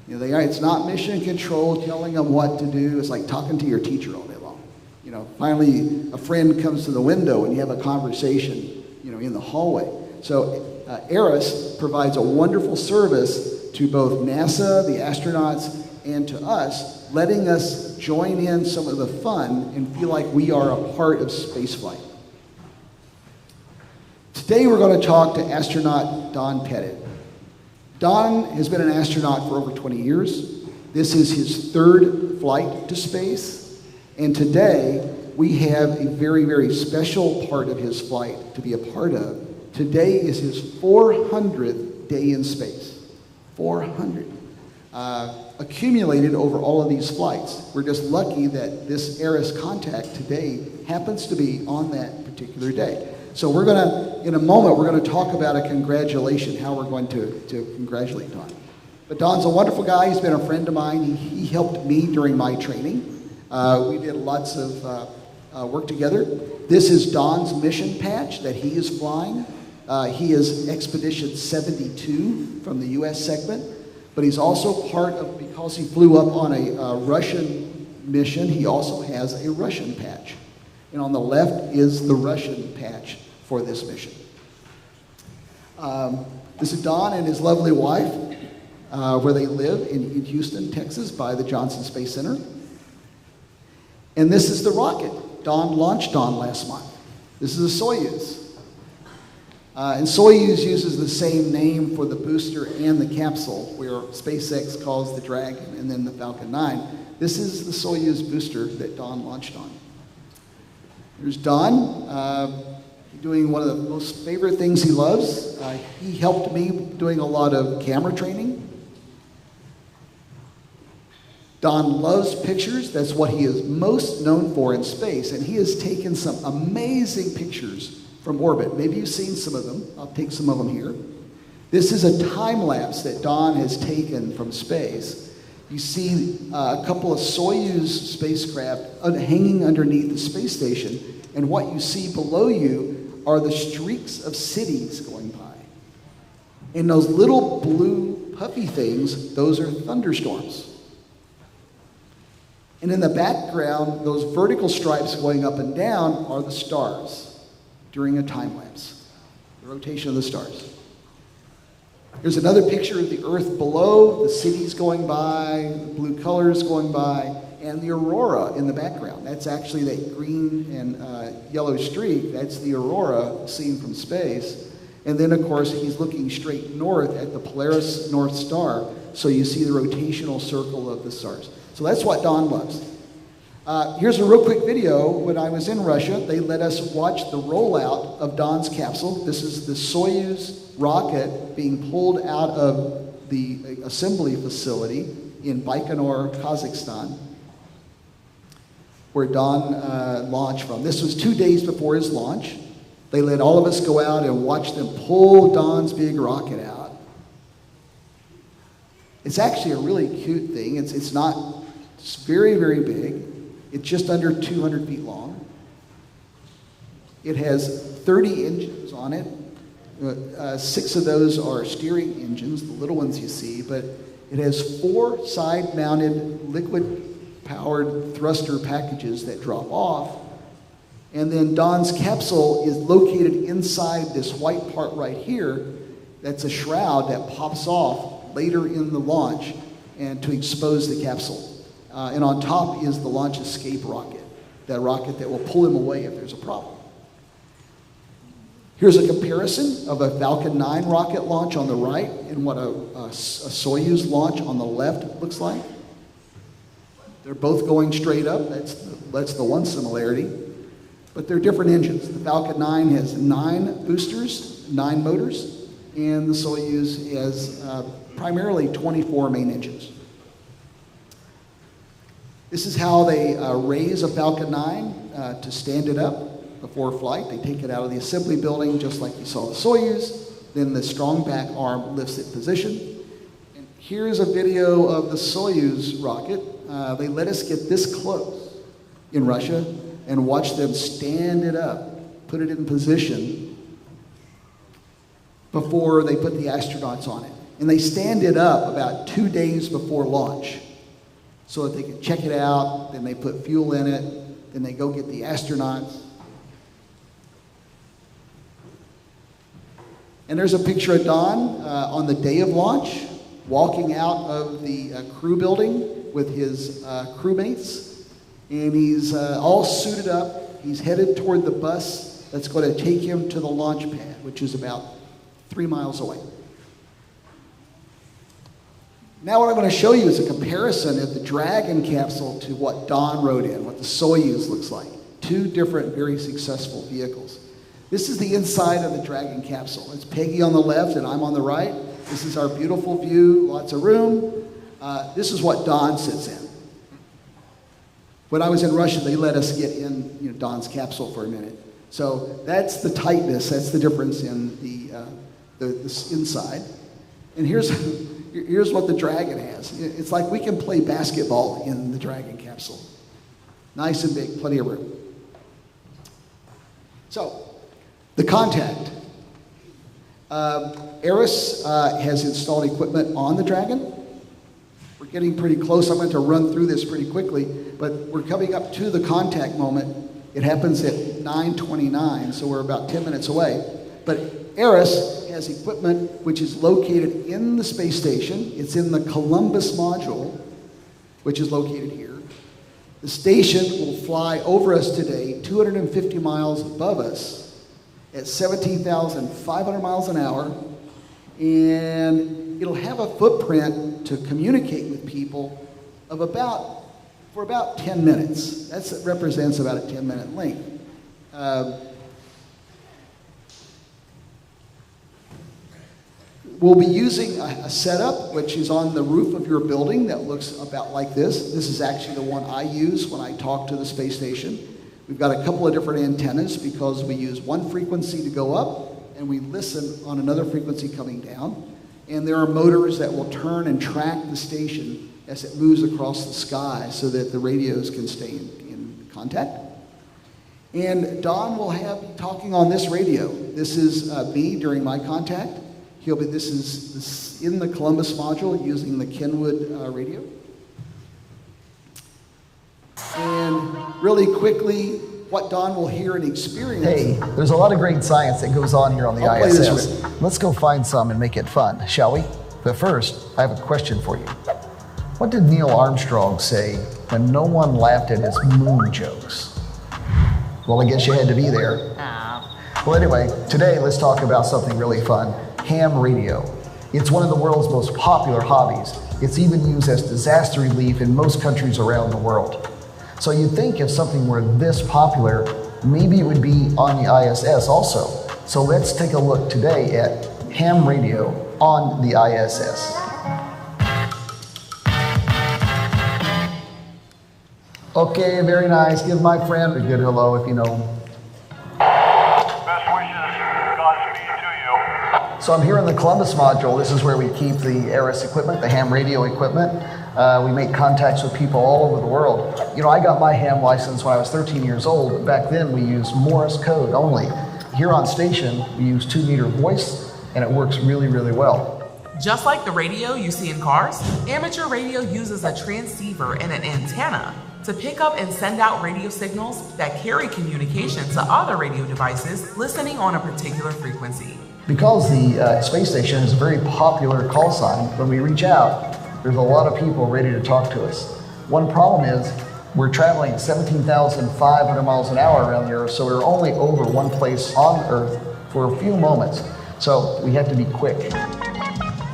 You know, it's not mission control telling them what to do. It's like talking to your teacher all day long. You know, finally a friend comes to the window and you have a conversation, you know, in the hallway. So ARIS provides a wonderful service to both NASA, the astronauts, and to us, letting us join in some of the fun and feel like we are a part of spaceflight. Today we're going to talk to astronaut Don Pettit. Don has been an astronaut for over 20 years. This is his 3rd flight to space. And today we have a very, very special part of his flight to be a part of. Today is his 400th day in space. 400. Accumulated over all of these flights. We're just lucky that this ARIS contact today happens to be on that particular day. So we're going to, in a moment, we're going to talk about a congratulation, how we're going to congratulate Don. But Don's a wonderful guy. He's been a friend of mine. He helped me during my training. We did lots of work together. This is Don's mission patch that he is flying. He is Expedition 72 from the U.S. segment. But he's also part of, because he flew up on a Russian mission, he also has a Russian patch. And on the left is the Russian patch for this mission. This is Don and his lovely wife, where they live in Houston, Texas, by the Johnson Space Center. And this is the rocket Don launched on last month. This is a Soyuz. And Soyuz uses the same name for the booster and the capsule, where SpaceX calls the Dragon and then the Falcon 9. This is the Soyuz booster that Don launched on. Here's Don doing one of the most favorite things he loves. He helped me doing a lot of camera training. Don loves pictures. That's what he is most known for in space, and he has taken some amazing pictures from orbit. Maybe you've seen some of them. I'll take some of them here. This is a time lapse that Don has taken from space. You see a couple of Soyuz spacecraft hanging underneath the space station, and what you see below you are the streaks of cities going by. And those little blue puffy things, those are thunderstorms. And in the background, those vertical stripes going up and down are the stars during a time lapse, the rotation of the stars. Here's another picture of the Earth below, the cities going by, the blue colors going by, and the aurora in the background. That's actually that green and yellow streak. That's the aurora seen from space. And then, of course, he's looking straight north at the Polaris North Star, so you see the rotational circle of the stars. So that's what Don loves. Here's a real quick video. When I was in Russia, they let us watch the rollout of Don's capsule. This is the Soyuz rocket being pulled out of the assembly facility in Baikonur, Kazakhstan, where Don launched from. This was 2 days before his launch. They let all of us go out and watch them pull Don's big rocket out. It's actually a really cute thing. It's very, very big. It's just under 200 feet long. It has 30 engines on it. 6 of those are steering engines, the little ones you see, but it has 4 side-mounted liquid-powered thruster packages that drop off. And then Don's capsule is located inside this white part right here. That's a shroud that pops off later in the launch and to expose the capsule. And on top is the launch escape rocket, that rocket that will pull him away if there's a problem. Here's a comparison of a Falcon 9 rocket launch on the right and what a Soyuz launch on the left looks like. They're both going straight up. That's the one similarity. But they're different engines. The Falcon 9 has 9 boosters, 9 motors, and the Soyuz has primarily 24 main engines. This is how they raise a Falcon 9 to stand it up before flight. They take it out of the assembly building just like you saw the Soyuz. Then the strong back arm lifts it in position. And here's a video of the Soyuz rocket. They let us get this close in Russia and watch them stand it up, put it in position before they put the astronauts on it. And they stand it up about 2 days before launch so that they can check it out, then they put fuel in it, then they go get the astronauts. And there's a picture of Don on the day of launch, walking out of the crew building with his crewmates. And he's all suited up. He's headed toward the bus that's going to take him to the launch pad, which is about 3 miles away. Now what I'm going to show you is a comparison of the Dragon capsule to what Don rode in, what the Soyuz looks like. 2 different, very successful vehicles. This is the inside of the Dragon capsule. It's Peggy on the left and I'm on the right. This is our beautiful view, lots of room. This is what Don sits in. When I was in Russia, they let us get in Don's capsule for a minute. So that's the tightness, that's the difference in this inside. And here's what the Dragon has. It's like we can play basketball in the Dragon capsule. Nice and big, plenty of room. So, the contact. Eris has installed equipment on the Dragon. We're getting pretty close. I'm going to run through this pretty quickly, but we're coming up to the contact moment. It happens at 9:29, so we're about 10 minutes away. But Eris has equipment which is located in the space station. It's in the Columbus module, which is located here. The station will fly over us today, 250 miles above us, at 17,500 miles an hour, and it'll have a footprint to communicate with people of for about 10 minutes. That represents about a 10-minute length. We'll be using a setup which is on the roof of your building that looks about like this. This is actually the one I use when I talk to the space station. We've got a couple of different antennas because we use one frequency to go up and we listen on another frequency coming down. And there are motors that will turn and track the station as it moves across the sky so that the radios can stay in contact. And Don will have be talking on this radio. This is me during my contact. This is in the Columbus module using the Kenwood radio. And really quickly, what Don will hear and experience. Hey, there's a lot of great science that goes on here on the I'll play this ISS. with Let's go find some and make it fun, shall we? But first, I have a question for you. What did Neil Armstrong say when no one laughed at his moon jokes? Well, I guess you had to be there. Well, anyway, today let's talk about something really fun, ham radio. It's one of the world's most popular hobbies. It's even used as disaster relief in most countries around the world. So you'd think if something were this popular, maybe it would be on the ISS also. So let's take a look today at ham radio on the ISS. Okay, very nice. Give my friend a good hello if you know him. Best wishes, Godspeed to you. So I'm here in the Columbus module. This is where we keep the ARIS equipment, the ham radio equipment. We make contacts with people all over the world. You know, I got my ham license when I was 13 years old, but back then we used Morse code only. Here on station, we use 2-meter voice, and it works really, really well. Just like the radio you see in cars, amateur radio uses a transceiver and an antenna to pick up and send out radio signals that carry communication to other radio devices listening on a particular frequency. Because the space station has a very popular call sign, when we reach out, there's a lot of people ready to talk to us. One problem is we're traveling 17,500 miles an hour around the Earth, so we're only over one place on Earth for a few moments. So we have to be quick.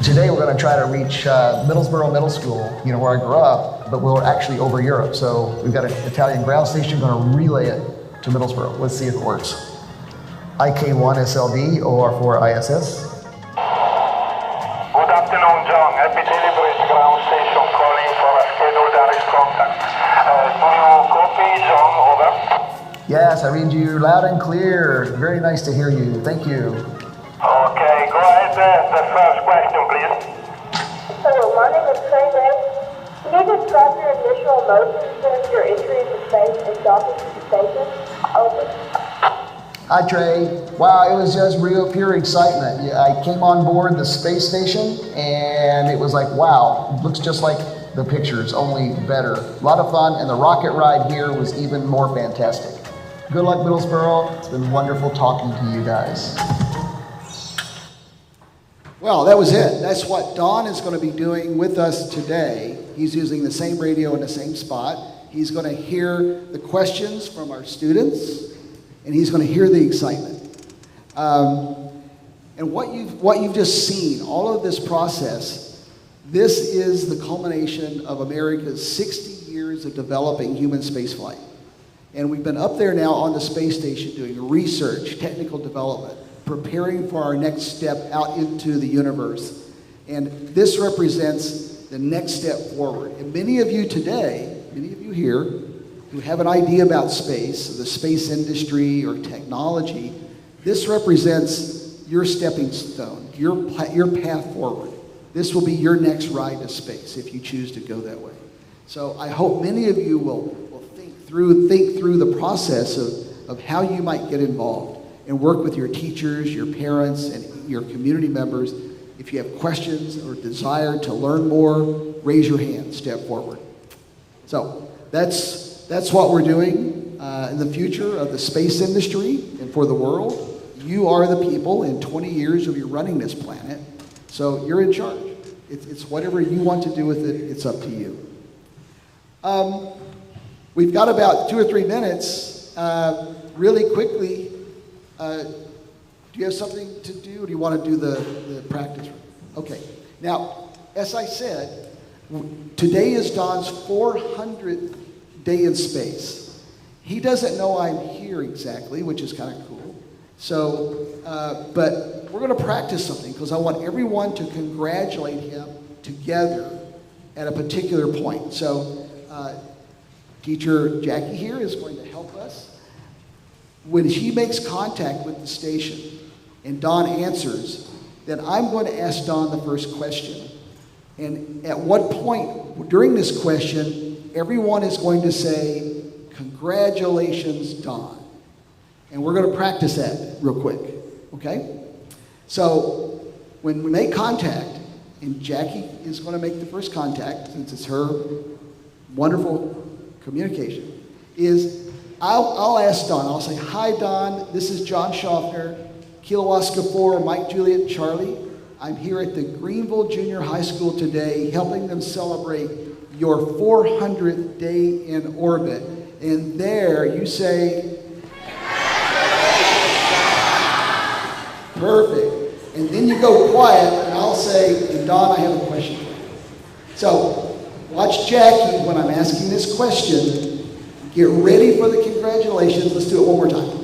Today we're going to try to reach Middlesbrough Middle School, you know, where I grew up, but we're actually over Europe. So we've got an Italian ground station going to relay it to Middlesbrough. Let's see if it works. IK1SLD, OR4 ISS. Good afternoon, John. Happy delivery to ground station calling for a scheduled direct contact. Do you copy, John? Over. Yes, I read you loud and clear. Very nice to hear you. Thank you. Okay, go ahead. The first question, please. Hello, my name is Trey Day. Can you describe your initial emotions during your entry into space and docking to the station? Over. Hi, Trey. Wow, it was just real pure excitement. I came on board the space station, and it was like, wow, it looks just like the pictures, only better. A lot of fun, and the rocket ride here was even more fantastic. Good luck, Middlesbrough. It's been wonderful talking to you guys. Well, that was it. That's what Don is going to be doing with us today. He's using the same radio in the same spot. He's going to hear the questions from our students, and he's going to hear the excitement. And what you've just seen, all of this process, this is the culmination of America's 60 years of developing human spaceflight. And we've been up there now on the space station doing research, technical development, preparing for our next step out into the universe. And this represents the next step forward. And many of you today, many of you here, who have an idea about space, the space industry or technology, this represents your stepping stone, your path forward. This will be your next ride to space if you choose to go that way. So I hope many of you will think through the process of how you might get involved and work with your teachers, your parents, and your community members. If you have questions or desire to learn more, raise your hand, step forward. So that's what we're doing in the future of the space industry and for the world. You are the people. In 20 years you'll be running this planet, so you're in charge. It's whatever you want to do with it, it's up to you. We've got about 2 or 3 minutes. Really quickly, do you have something to do, or do you want to do the practice? Okay. Now, as I said, today is Don's 400th day in space. He doesn't know I'm here exactly, which is kind of cool. So, but we're going to practice something because I want everyone to congratulate him together at a particular point. So, teacher Jackie here is going to help us. When she makes contact with the station and Don answers, then I'm going to ask Don the first question. And at what point during this question, everyone is going to say, "Congratulations, Don." And we're going to practice that real quick, okay? So when we make contact, and Jackie is going to make the first contact, since it's her wonderful communication, is I'll ask Don. I'll say, hi, Don. This is John Schaffner, Kilo Oscar 4, Mike, Juliet, Charlie. I'm here at the Greenville Junior High School today, helping them celebrate your 400th day in orbit. And there you say, perfect. And then you go quiet, and I'll say, and Don, I have a question for you. So, watch Jackie when I'm asking this question. Get ready for the congratulations. Let's do it one more time.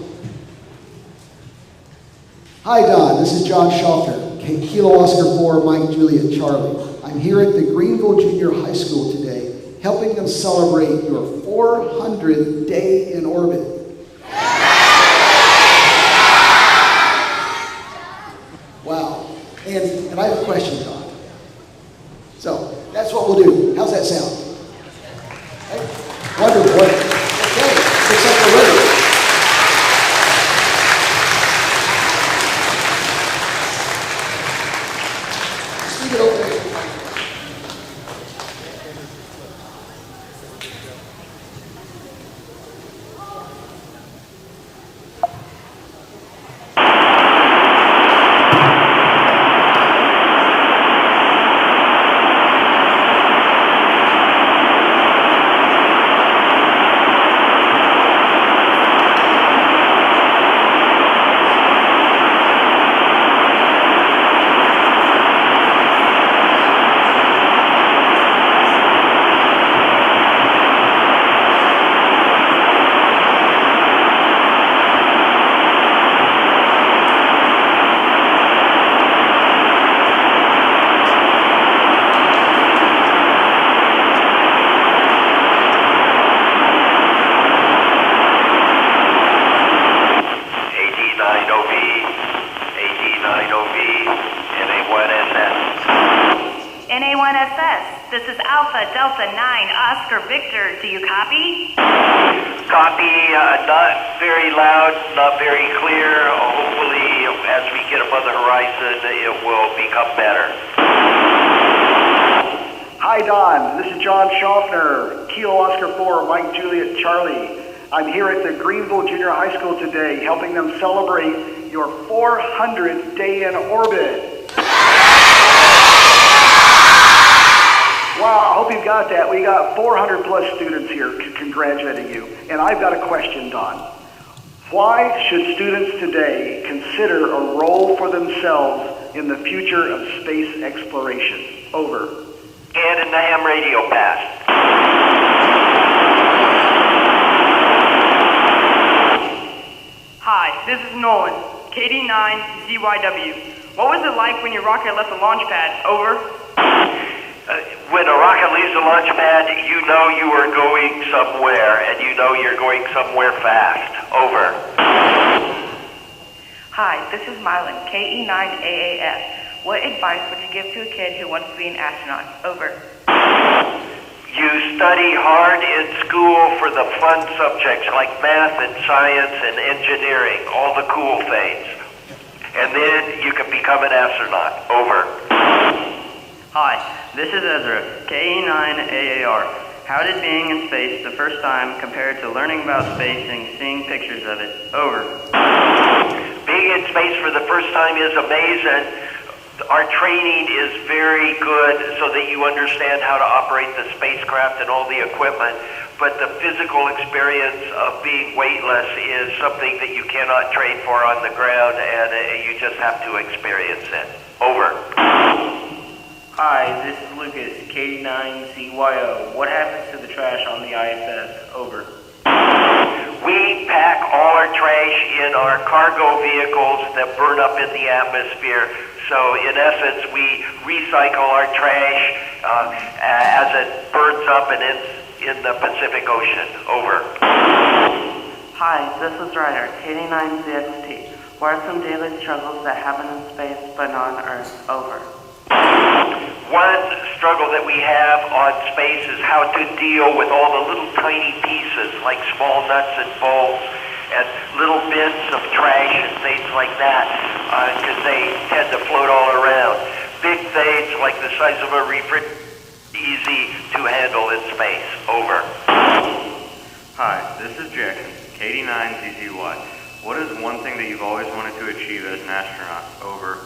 Hi, Don. This is John Schaffner, Kilo Oscar 4, Mike, Juliet, Charlie. I'm here at the Greenville Junior High School today, helping them celebrate your 400th day in orbit. Wow. And I have a question, Don. So, that's what we'll do. How's that sound? Okay. Wonderful. Okay. Looks like we're ready. Just leave it over there. This is Alpha Delta 9 Oscar Victor. Do you copy? Copy. Not very loud, not very clear. Hopefully, as we get above the horizon, it will become better. Hi, Don. This is John Schaffner, Kilo Oscar 4, Mike, Juliet, Charlie. I'm here at the Greenville Junior High School today, helping them celebrate your 400th day in orbit. Wow, I hope you got that. We got 400 plus students here congratulating you. And I've got a question, Don. Why should students today consider a role for themselves in the future of space exploration? Over. And in the ham radio past. Hi, this is Nolan, KD9ZYW. What was it like when your rocket left the launch pad? Over. When a rocket leaves the launch pad, you know you are going somewhere, and you know you're going somewhere fast. Over. Hi, this is Mylan, KE9AAF. What advice would you give to a kid who wants to be an astronaut? Over. You study hard in school for the fun subjects like math and science and engineering, all the cool things. And then you can become an astronaut. Over. Hi, this is Ezra, KE9AAR. How did being in space the first time compare to learning about space and seeing pictures of it? Over. Being in space for the first time is amazing. Our training is very good so that you understand how to operate the spacecraft and all the equipment, but the physical experience of being weightless is something that you cannot train for on the ground, and you just have to experience it. Over. Hi, this is Lucas, KD9CYO. What happens to the trash on the ISS? Over. We pack all our trash in our cargo vehicles that burn up in the atmosphere. So in essence, we recycle our trash as it burns up and ends in the Pacific Ocean. Over. Hi, this is Ryder, KD9ZXT. What are some daily struggles that happen in space but not on Earth? Over. One struggle that we have on space is how to deal with all the little tiny pieces like small nuts and bolts and little bits of trash and things like that, because they tend to float all around. Big things like the size of a refrigerator, easy to handle in space. Over. Hi, this is Jackson, K89ZZY. What is one thing that you've always wanted to achieve as an astronaut? Over.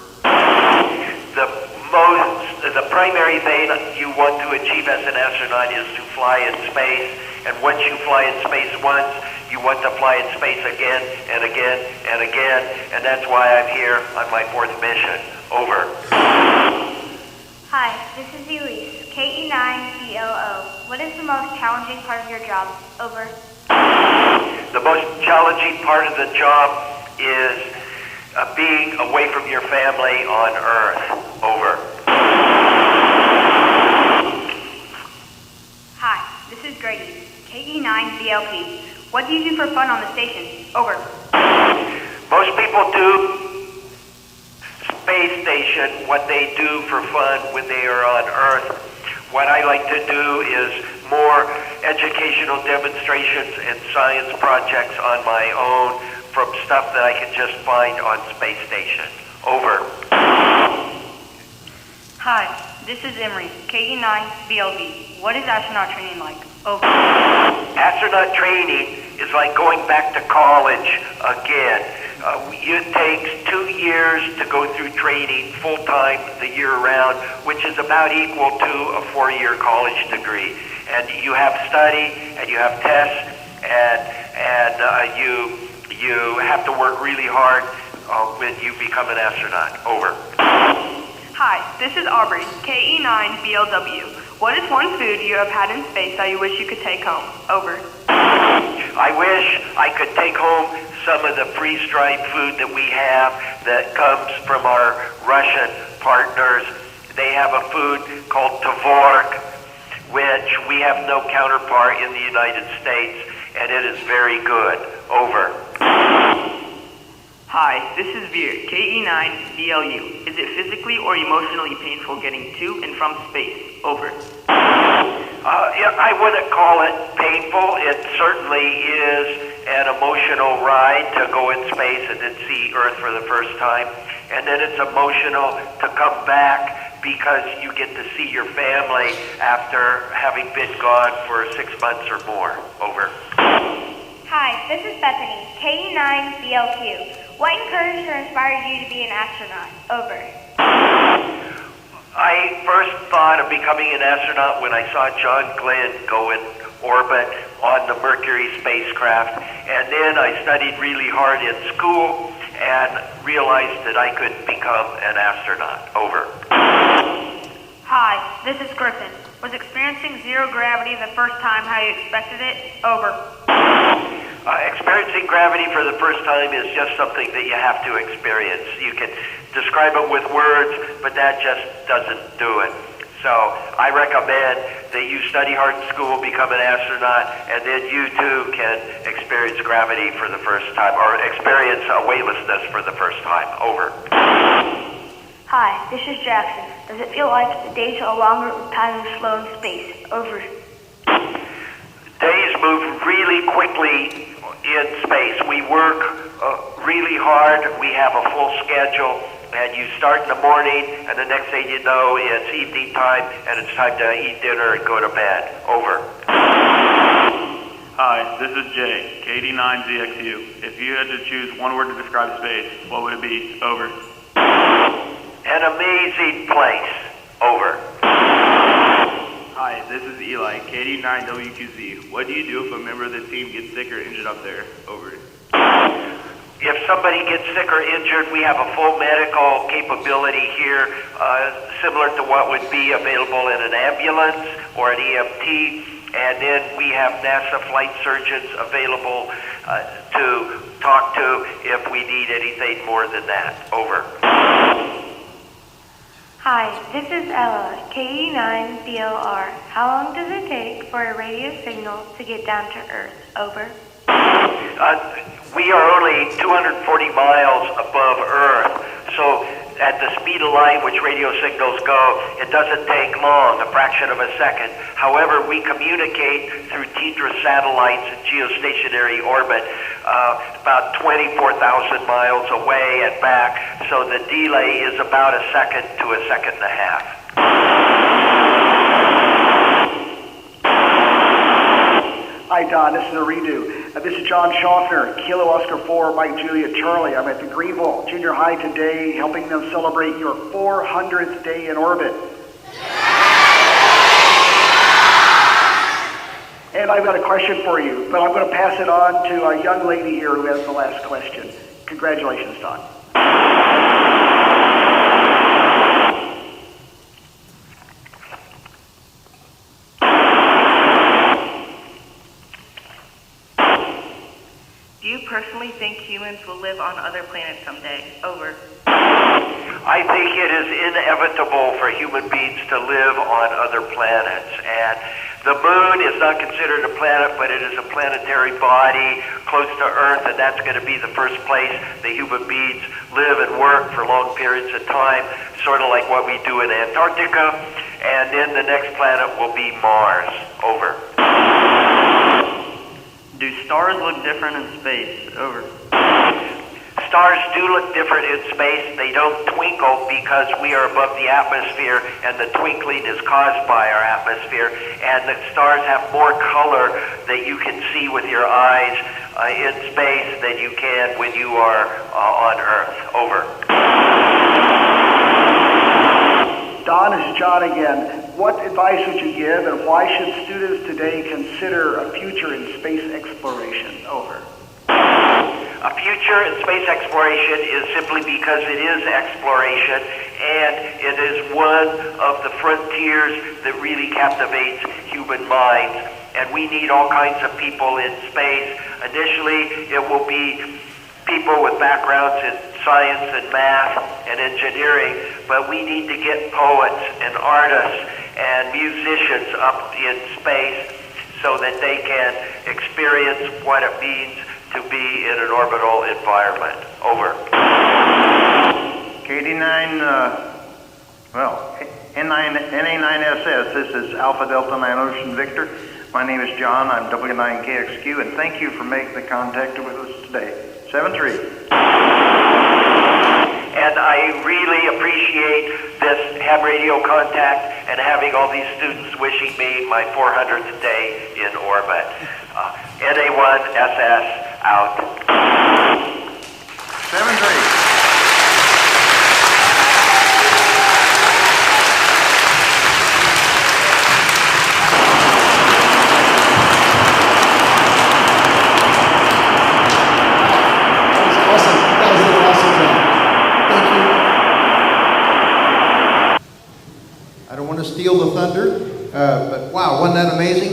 The primary thing you want to achieve as an astronaut is to fly in space, and once you fly in space once, you want to fly in space again and again and again, and that's why I'm here on my 4th mission. Over. Hi, this is Elise, KE9BLO. What is the most challenging part of your job? Over. The most challenging part of the job is being away from your family on Earth. Over. Hi, this is Grady, KE9BLP. What do you do for fun on the station? Over. Most people do space station what they do for fun when they are on Earth. What I like to do is more educational demonstrations and science projects on my own from stuff that I can just find on space station. Over. Hi, this is Emery, KE9BLB. What is astronaut training like? Over. Astronaut training is like going back to college again. It takes 2 years to go through training full-time the year round, which is about equal to a 4-year college degree. And you have study, and you have tests, and you have to work really hard when you become an astronaut. Over. Hi, this is Aubrey, KE9BLW. What is one food you have had in space that you wish you could take home? Over. I wish I could take home some of the freeze-dried food that we have that comes from our Russian partners. They have a food called tvorog, which we have no counterpart in the United States, and it is very good. Over. Hi, this is Veer, KE9BLU. Is it physically or emotionally painful getting to and from space? Over. I wouldn't call it painful. It certainly is an emotional ride to go in space and then see Earth for the first time. And then it's emotional to come back because you get to see your family after having been gone for 6 months or more. Over. Hi, this is Bethany, KE9BLQ. What encouraged or inspired you to be an astronaut? Over. I first thought of becoming an astronaut when I saw John Glenn go in orbit on the Mercury spacecraft, and then I studied really hard in school and realized that I could become an astronaut. Over. Hi, this is Griffin. Was experiencing zero gravity the first time how you expected it? Over. Experiencing gravity for the first time is just something that you have to experience. You can describe it with words, but that just doesn't do it. So I recommend that you study hard in school, become an astronaut, and then you too can experience gravity for the first time, or experience weightlessness for the first time. Over. Hi, this is Jackson. Does it feel like the days are longer or time is slow in space? Over. Days move really quickly in space. We work really hard. We have a full schedule, and you start in the morning, and the next thing you know, it's evening time, and it's time to eat dinner and go to bed. Over. Hi, this is Jay, KD9ZXU. If you had to choose one word to describe space, what would it be? Over. An amazing place. Over. Hi, this is Eli, KD9WQZ. What do you do if a member of the team gets sick or injured up there? Over. If somebody gets sick or injured, we have a full medical capability here, similar to what would be available in an ambulance or an EMT. And then we have NASA flight surgeons available to talk to if we need anything more than that. Over. Hi, this is Ella, KE9BLR. How long does it take for a radio signal to get down to Earth? Over. We are only 240 miles above Earth, so at the speed of light which radio signals go, it doesn't take long, a fraction of a second. However, we communicate through TETRA satellites in geostationary orbit about 24,000 miles away and back, so the delay is about a second to a second and a half. Hi, Don. This is a redo. This is John Schaffner, Kilo Oscar 4, Mike Juliet Charlie. I'm at the Greenville Junior High today, helping them celebrate your 400th day in orbit. And I've got a question for you, but I'm going to pass it on to a young lady here who has the last question. Congratulations, Don. Do you personally think humans will live on other planets someday? Over. I think it is inevitable for human beings to live on other planets. And the moon is not considered a planet, but it is a planetary body close to Earth, and that's going to be the first place that human beings live and work for long periods of time, sort of like what we do in Antarctica. And then the next planet will be Mars. Over. Do stars look different in space? Over. Stars do look different in space. They don't twinkle because we are above the atmosphere, and the twinkling is caused by our atmosphere. And the stars have more color that you can see with your eyes in space than you can when you are on Earth. Over. Don, this is John again. What advice would you give, and why should students today consider a future in space exploration? Over. A future in space exploration is simply because it is exploration, and it is one of the frontiers that really captivates human minds. And we need all kinds of people in space. Initially, it will be people with backgrounds in science and math and engineering, but we need to get poets and artists and musicians up in space so that they can experience what it means to be in an orbital environment. Over. KD9, NA9SS, this is Alpha Delta 9 Ocean Victor. My name is John, I'm W9KXQ, and thank you for making the contact with us today. 7-3. And I really appreciate this ham radio contact and having all these students wishing me my 400th day in orbit. NA1SS out. 7-3. Steal the thunder, but wow, wasn't that amazing?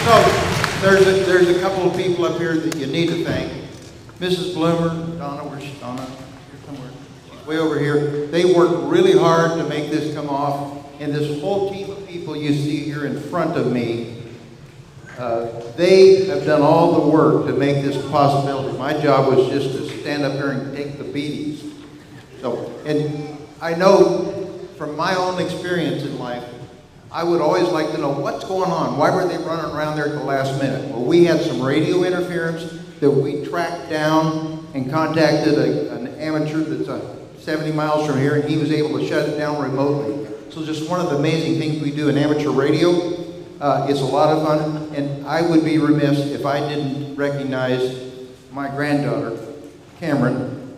So there's a couple of people up here that you need to thank. Mrs. Bloomer, Donna, where's Donna? Here somewhere. She's way over here. They worked really hard to make this come off, and this whole team of people you see here in front of me, they have done all the work to make this a possibility. My job was just to stand up here and take the beatings. So, and I know from my own experience in life, I would always like to know what's going on. Why were they running around there at the last minute? Well, we had some radio interference that we tracked down and contacted an amateur that's 70 miles from here, and he was able to shut it down remotely. So just one of the amazing things we do in amateur radio. It's a lot of fun, and I would be remiss if I didn't recognize my granddaughter, Cameron.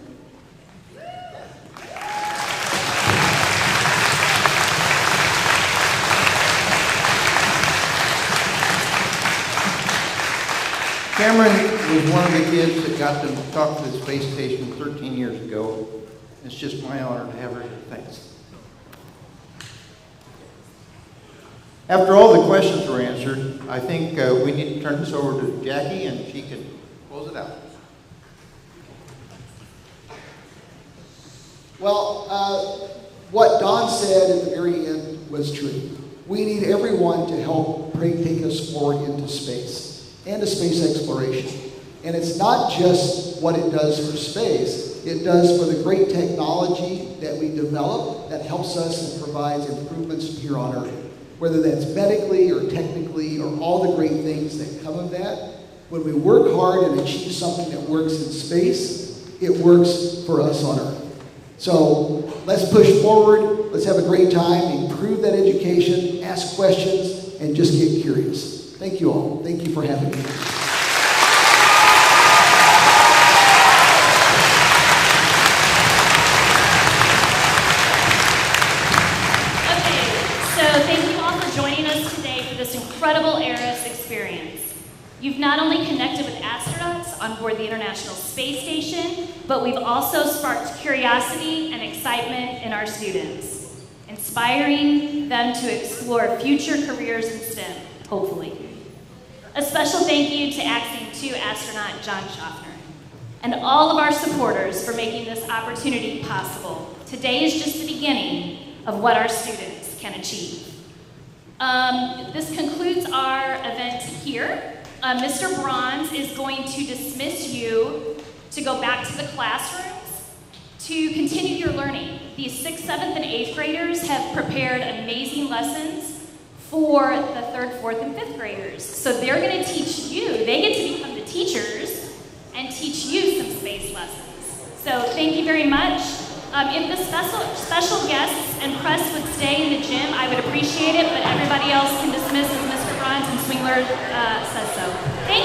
Cameron was one of the kids that got to talk to the space station 13 years ago. It's just my honor to have her here. Thanks. After all the questions were answered, I think we need to turn this over to Jackie, and she can close it out. Well, what Don said at the very end was true. We need everyone to help take us forward into space and to space exploration. And it's not just what it does for space, it does for the great technology that we develop that helps us and provides improvements here on Earth. Whether that's medically or technically or all the great things that come of that, when we work hard and achieve something that works in space, it works for us on Earth. So let's push forward, let's have a great time, improve that education, ask questions, and just get curious. Thank you all. Thank you for having me. Incredible ARIS experience. You've not only connected with astronauts on board the International Space Station, but we've also sparked curiosity and excitement in our students, inspiring them to explore future careers in STEM, hopefully. A special thank you to Axiom 2 astronaut John Schaffner, and all of our supporters for making this opportunity possible. Today is just the beginning of what our students can achieve. This concludes our event here. Mr. Bronze is going to dismiss you to go back to the classrooms to continue your learning. These 6th, 7th, and 8th graders have prepared amazing lessons for the 3rd, 4th, and 5th graders. So they're going to teach you, they get to become the teachers and teach you some space lessons. So thank you very much. If the special guests and press would stay in the gym, I would appreciate it, but everybody else can dismiss as Mr. Bronze and Swingler says so. Thank